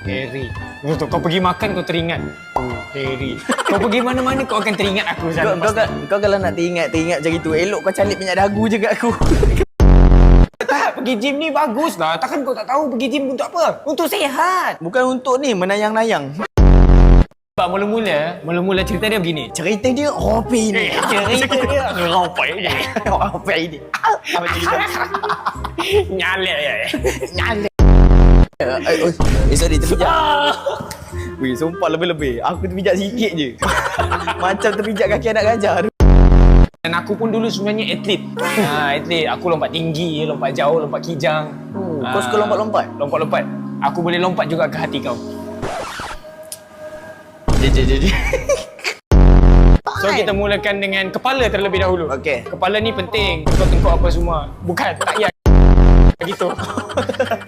Harry. Kau pergi makan kau teringat. Harry. Kau pergi mana-mana kau akan teringat aku. Kau kalau nak teringat macam itu, elok kau calik minyak dagu je kat aku. Tak, pergi gym ni bagus lah. Takkan kau tak tahu pergi gym untuk apa? Untuk sihat. Bukan untuk ni menayang-nayang. Sebab mula-mula cerita dia begini. Cerita dia Ropi ni. Cerita dia Ropi ni. Ropi ni. Apa cerita? Nyalek ya. Nyalek. Sorry, terpijak. Weh, sumpah lebih-lebih. Aku terpijak sikit je. Macam terpijak kaki anak gajah. Dan aku pun dulu sebenarnya atlet. Atlet. Aku lompat tinggi, lompat jauh, lompat kijang. Kau suka lompat-lompat? Lompat-lompat. Aku boleh lompat juga ke hati kau. So kita mulakan dengan kepala terlebih dahulu. Okey. Kepala ni penting. Tengkok-tengkok apa semua. Bukan, tak payah. Begitu.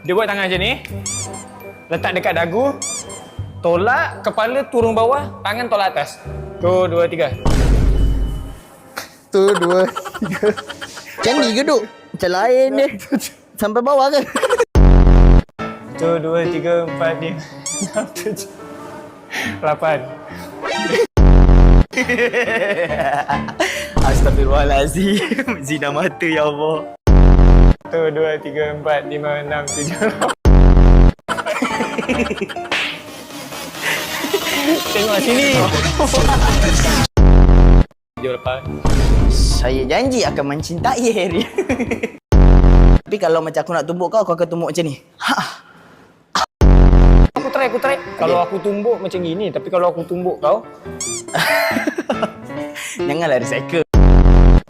Dia buat tangan macam ni. Letak dekat dagu. Tolak kepala turun bawah, tangan tolak atas. 1, 2, 3. 1, 2, 3. Macam ni ke duk? Macam lain dia. Sampai bawah ke? 1, 2, 3, 4, 5, 6, 7, 8. Astaghfirullahalazim. Zina mata ya Allah. 1, 2, 3, 4, 5, 6, 7. Tengok sini. Jom lepas. Saya janji akan mencintai Harry. Tapi kalau macam aku nak tumbuk kau, kau akan tumbuk macam ni. Aku try. Kalau aku tumbuk macam gini, tapi kalau aku tumbuk kau, Janganlah recycle.